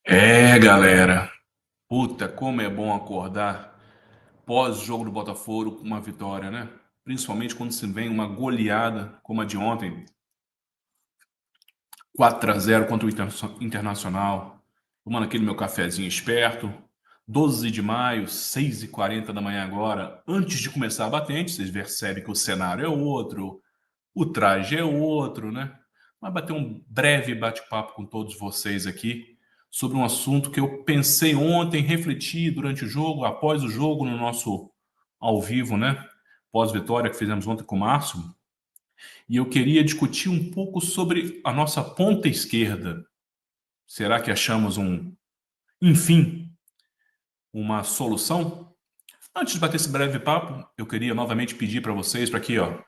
Galera. Puta, como é bom acordar pós-jogo do Botafogo com uma vitória, né? Principalmente quando se vem uma goleada como a de ontem, 4-0 contra o Internacional. Tomando aquele meu cafezinho esperto. 12 de maio, 6h40 da manhã agora, antes de começar a batente, vocês percebem que o cenário é outro, o traje é outro, né? Mas bater um breve bate-papo com todos vocês aqui sobre um assunto que eu pensei ontem, refleti durante o jogo, após o jogo, no nosso ao vivo, né? Pós-vitória que fizemos ontem com o Márcio. E eu queria discutir um pouco sobre a nossa ponta esquerda. Será que achamos enfim, uma solução? Antes de bater esse breve papo, eu queria novamente pedir para vocês, para aqui, ó,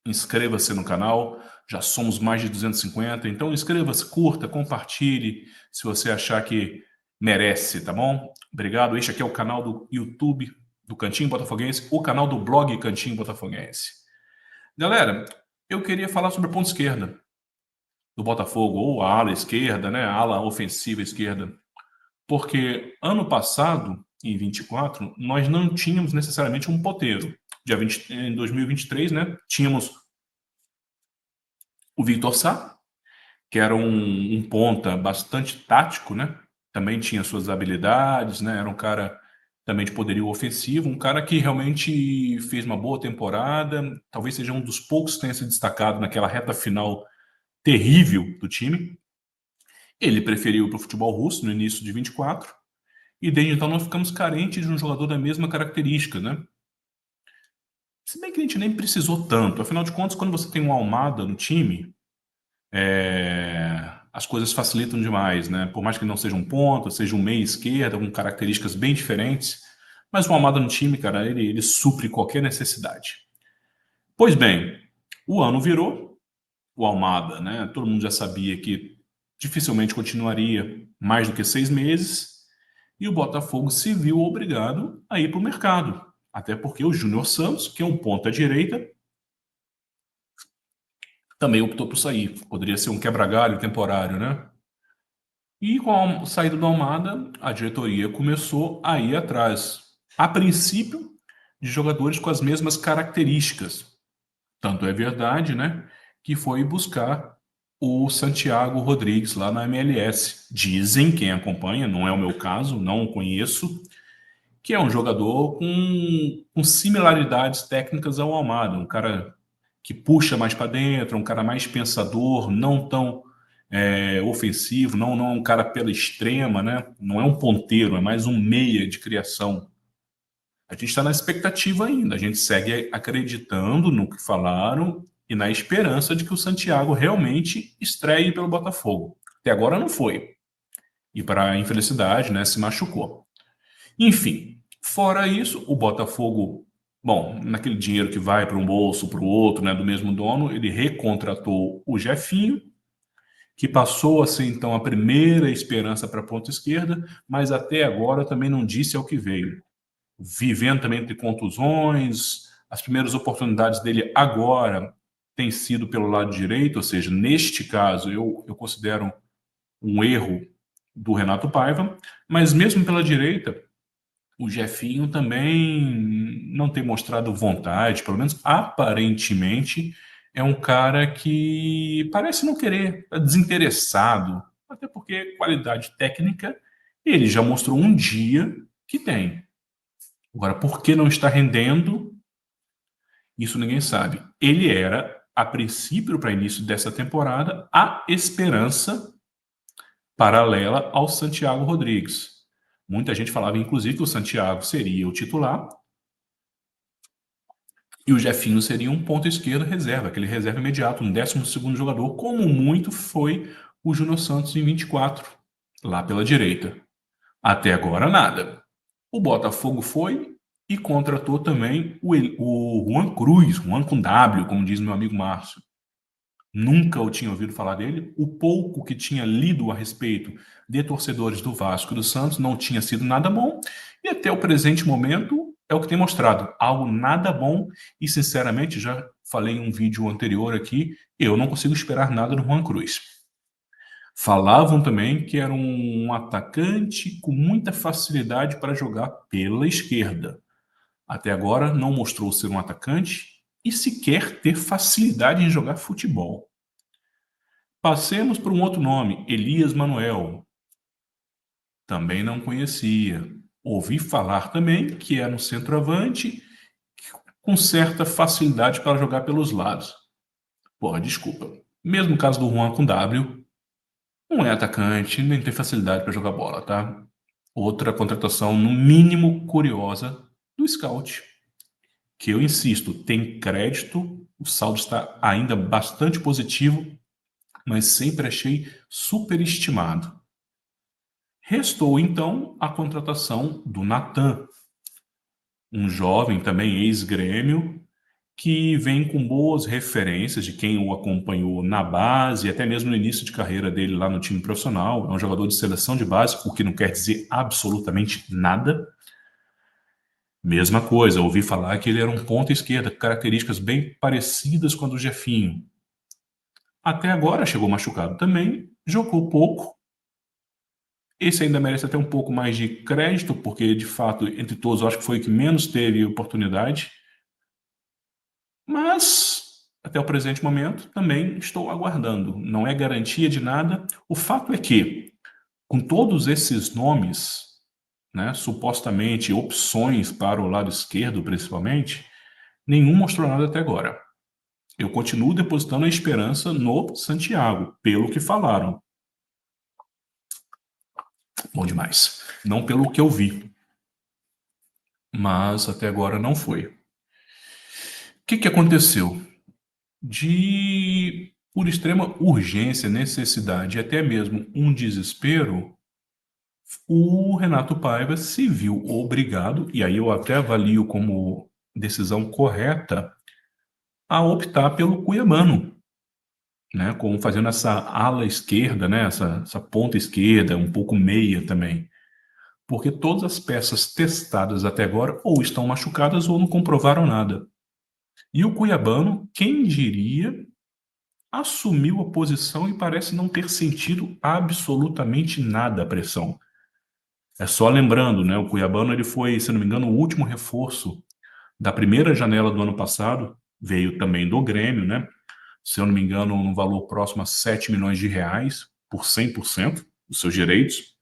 inscreva-se no canal, já somos mais de 250, então inscreva-se, curta, compartilhe, se você achar que merece, tá bom? Obrigado, este aqui é o canal do YouTube do Cantinho Botafoguense, o canal do blog Cantinho Botafoguense. Galera, eu queria falar sobre a ponta esquerda do Botafogo, ou a ala esquerda, né, a ala ofensiva esquerda, porque ano passado, em 24, nós não tínhamos necessariamente um ponteiro. Em 2023, né, tínhamos o Victor Sá, que era um ponta bastante tático, né? Também tinha suas habilidades, né? Era um cara também de poderio ofensivo, um cara que realmente fez uma boa temporada, talvez seja um dos poucos que tenha se destacado naquela reta final terrível do time. Ele preferiu para o futebol russo no início de 24, e desde então nós ficamos carentes de um jogador da mesma característica, né? Se bem que a gente nem precisou tanto, afinal de contas, quando você tem um Almada no time, as coisas facilitam demais, né? Por mais que não seja um ponta, seja um meia esquerda, com características bem diferentes, mas o Almada no time, cara, ele supre qualquer necessidade. Pois bem, o ano virou, o Almada, né? Todo mundo já sabia que dificilmente continuaria mais do que 6 meses, e o Botafogo se viu obrigado a ir para o mercado. Até porque o Júnior Santos, que é um ponta-direita, também optou por sair. Poderia ser um quebra-galho temporário, né? E com a saída do Almada, a diretoria começou a ir atrás, a princípio, de jogadores com as mesmas características. Tanto é verdade, né, que foi buscar o Santiago Rodrigues lá na MLS. Dizem, quem acompanha, não é o meu caso, não o conheço, que é um jogador com similaridades técnicas ao Almada, um cara que puxa mais para dentro, um cara mais pensador, não tão ofensivo, não é um cara pela extrema, né? Não é um ponteiro, é mais um meia de criação. A gente está na expectativa ainda, a gente segue acreditando no que falaram e na esperança de que o Santiago realmente estreie pelo Botafogo. Até agora não foi. E para infelicidade, né, se machucou. Enfim, fora isso, o Botafogo, bom, naquele dinheiro que vai para um bolso, para o outro, né, do mesmo dono, ele recontratou o Jefinho, que passou a ser então a primeira esperança para a ponta esquerda, mas até agora também não disse ao que veio. Vivendo também de contusões, as primeiras oportunidades dele agora têm sido pelo lado direito, ou seja, neste caso eu considero um erro do Renato Paiva, mas mesmo pela direita, o Jefinho também não tem mostrado vontade, pelo menos aparentemente, é um cara que parece não querer, é desinteressado, até porque qualidade técnica ele já mostrou um dia que tem. Agora, por que não está rendendo? Isso ninguém sabe. Ele era, a princípio, para início dessa temporada, a esperança paralela ao Santiago Rodrigues. Muita gente falava, inclusive, que o Santiago seria o titular e o Jefinho seria um ponto esquerdo reserva, aquele reserva imediato, um 12º jogador, como muito foi o Júnior Santos em 24, lá pela direita. Até agora, nada. O Botafogo foi e contratou também o Juan Cruz, Juan com W, como diz meu amigo Márcio. Nunca eu tinha ouvido falar dele. O pouco que tinha lido a respeito de torcedores do Vasco e do Santos não tinha sido nada bom. E até o presente momento é o que tem mostrado. Algo nada bom. E, sinceramente, já falei em um vídeo anterior aqui, eu não consigo esperar nada do Juan Cruz. Falavam também que era um atacante com muita facilidade para jogar pela esquerda. Até agora não mostrou ser um atacante e sequer ter facilidade em jogar futebol. Passemos por um outro nome, Elias Manuel. Também não conhecia. Ouvi falar também que era um centroavante com certa facilidade para jogar pelos lados. Porra, desculpa. Mesmo caso do Juan com W, não é atacante, nem tem facilidade para jogar bola, tá? Outra contratação, no mínimo, curiosa do Scout, que eu insisto, tem crédito, o saldo está ainda bastante positivo, mas sempre achei superestimado. Restou, então, a contratação do Natan, um jovem também ex-grêmio, que vem com boas referências de quem o acompanhou na base, até mesmo no início de carreira dele lá no time profissional. É um jogador de seleção de base, o que não quer dizer absolutamente nada. Mesma coisa, ouvi falar que ele era um ponta esquerda, características bem parecidas com a do Jefinho. Até agora chegou machucado também, jogou pouco. Esse ainda merece até um pouco mais de crédito, porque de fato, entre todos, eu acho que foi o que menos teve oportunidade. Mas, até o presente momento, também estou aguardando. Não é garantia de nada. O fato é que, com todos esses nomes, né, supostamente opções para o lado esquerdo, principalmente, nenhum mostrou nada até agora. Eu continuo depositando a esperança no Santiago, pelo que falaram. Bom demais. Não pelo que eu vi, mas até agora não foi. O que aconteceu? Por extrema urgência, necessidade e até mesmo um desespero, o Renato Paiva se viu obrigado, e aí eu até avalio como decisão correta, a optar pelo Cuiabano, né, como fazendo essa ala esquerda, né, essa ponta esquerda, um pouco meia também, porque todas as peças testadas até agora ou estão machucadas ou não comprovaram nada. E o Cuiabano, quem diria, assumiu a posição e parece não ter sentido absolutamente nada a pressão. É só lembrando, né, o Cuiabano ele foi, se não me engano, o último reforço da primeira janela do ano passado, veio também do Grêmio, né? Se eu não me engano, um valor próximo a 7 milhões de reais por 100% dos seus direitos.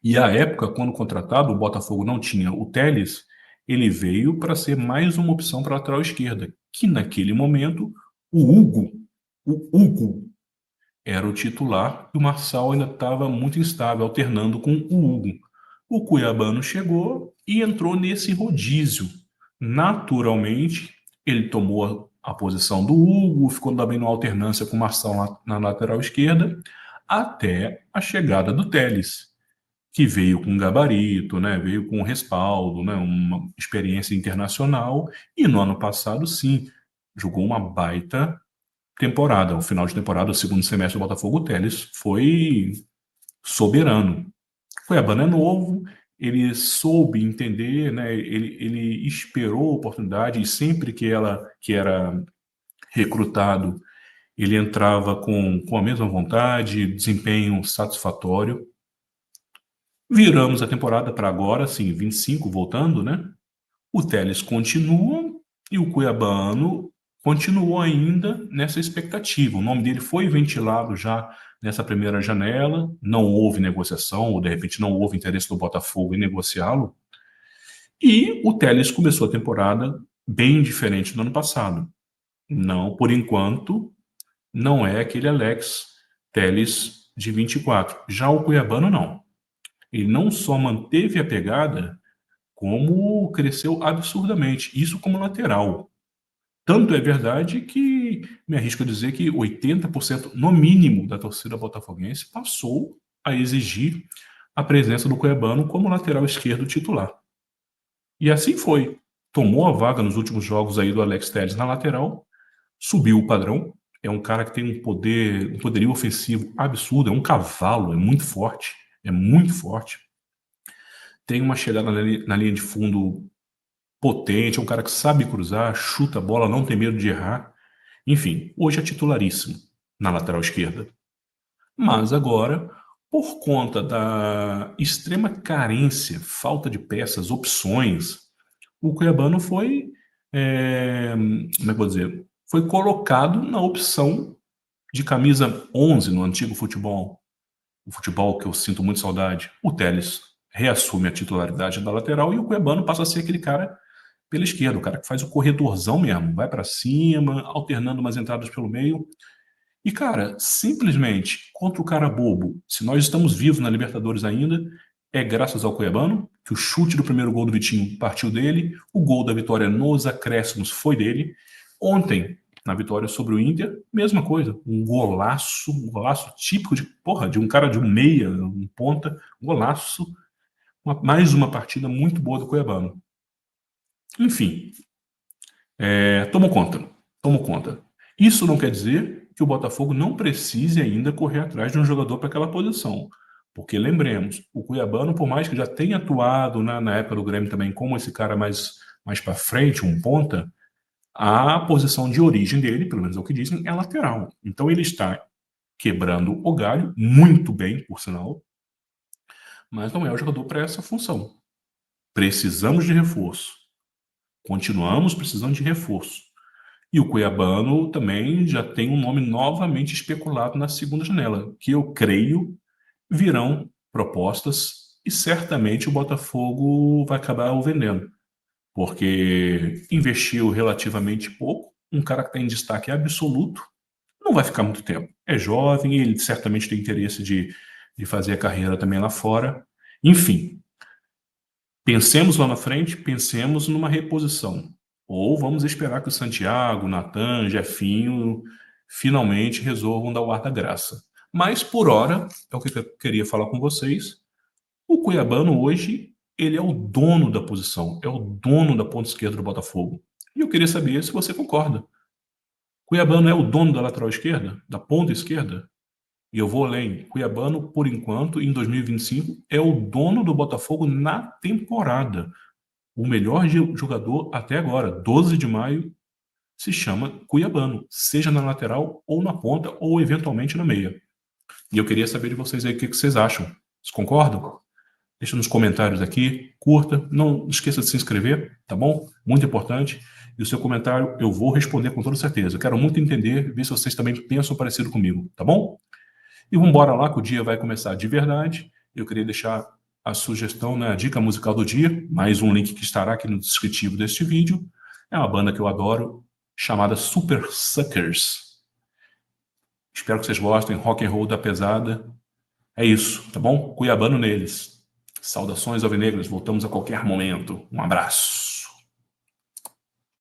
E à época, quando contratado, o Botafogo não tinha o Telles, ele veio para ser mais uma opção para a lateral esquerda, que naquele momento o Hugo era o titular e o Marçal ainda estava muito instável, alternando com o Hugo. O Cuiabano chegou e entrou nesse rodízio. Naturalmente, ele tomou a posição do Hugo, ficou também numa alternância com o Marçal na lateral esquerda, até a chegada do Telles, que veio com gabarito, né, veio com respaldo, né, uma experiência internacional, e no ano passado, sim, jogou uma baita temporada. O final de temporada, o segundo semestre do Botafogo, o Telles foi soberano. Cuiabano é novo, ele soube entender, né, ele esperou a oportunidade e sempre que era recrutado, ele entrava com a mesma vontade, desempenho satisfatório. Viramos a temporada para agora, sim, 25 voltando, né? O Telles continua e o Cuiabano continuou ainda nessa expectativa. O nome dele foi ventilado já nessa primeira janela, não houve negociação, ou de repente não houve interesse do Botafogo em negociá-lo. E o Telles começou a temporada bem diferente do ano passado. Não, por enquanto, não é aquele Alex Telles de 24. Já o Cuiabano, não. Ele não só manteve a pegada, como cresceu absurdamente. Isso como lateral. Tanto é verdade que me arrisco a dizer que 80% no mínimo da torcida botafoguense passou a exigir a presença do Cuiabano como lateral esquerdo titular. E assim foi. Tomou a vaga nos últimos jogos aí do Alex Telles na lateral, subiu o padrão. É um cara que tem um poderio ofensivo absurdo, é um cavalo, é muito forte, é muito forte. Tem uma chegada na linha de fundo potente, é um cara que sabe cruzar, chuta a bola, não tem medo de errar. Enfim, hoje é titularíssimo na lateral esquerda. Mas agora, por conta da extrema carência, falta de peças, opções, o Cuiabano foi, como é que eu vou dizer? Foi colocado na opção de camisa 11 no antigo futebol, o futebol que eu sinto muito saudade. O Telles reassume a titularidade da lateral e o Cuiabano passa a ser aquele cara pela esquerda, o cara que faz o corredorzão mesmo, vai para cima, alternando umas entradas pelo meio. E, cara, simplesmente contra o cara bobo, se nós estamos vivos na Libertadores ainda, é graças ao Cuiabano, que o chute do primeiro gol do Vitinho partiu dele, o gol da vitória nos acréscimos foi dele. Ontem, na vitória sobre o Inter, mesma coisa, um golaço típico de, porra, de um cara de um meia, um ponta, um golaço, mais uma partida muito boa do Cuiabano. Enfim, tomo conta, tomo conta. Isso não quer dizer que o Botafogo não precise ainda correr atrás de um jogador para aquela posição. Porque lembremos, o Cuiabano, por mais que já tenha atuado na época do Grêmio também como esse cara mais para frente, um ponta, a posição de origem dele, pelo menos é o que dizem, é lateral. Então ele está quebrando o galho, muito bem, por sinal, mas não é o jogador para essa função. Precisamos de reforço. Continuamos precisando de reforço. E o Cuiabano também já tem um nome novamente especulado na segunda janela, que eu creio virão propostas e certamente o Botafogo vai acabar o vendendo, porque investiu relativamente pouco, um cara que está em destaque absoluto, não vai ficar muito tempo. É jovem, ele certamente tem interesse de fazer a carreira também lá fora. Enfim, pensemos lá na frente, pensemos numa reposição. Ou vamos esperar que o Santiago, Natan, Jefinho finalmente resolvam dar o ar da graça. Mas, por hora, é o que eu queria falar com vocês. O Cuiabano hoje, ele é o dono da posição, é o dono da ponta esquerda do Botafogo. E eu queria saber se você concorda. Cuiabano é o dono da lateral esquerda, da ponta esquerda? E eu vou além. Cuiabano, por enquanto, em 2025, é o dono do Botafogo na temporada. O melhor jogador até agora, 12 de maio, se chama Cuiabano, seja na lateral ou na ponta ou eventualmente na meia. E eu queria saber de vocês aí o que vocês acham. Vocês concordam? Deixa nos comentários aqui, curta, não esqueça de se inscrever, tá bom? Muito importante. E o seu comentário eu vou responder com toda certeza. Eu quero muito entender, ver se vocês também pensam parecido comigo, tá bom? E vamos embora lá que o dia vai começar de verdade. Eu queria deixar a sugestão, né, a dica musical do dia, mais um link que estará aqui no descritivo deste vídeo. É uma banda que eu adoro, chamada Super Suckers. Espero que vocês gostem, rock and roll da pesada. É isso, tá bom? Cuiabano neles. Saudações alvinegras, voltamos a qualquer momento. Um abraço.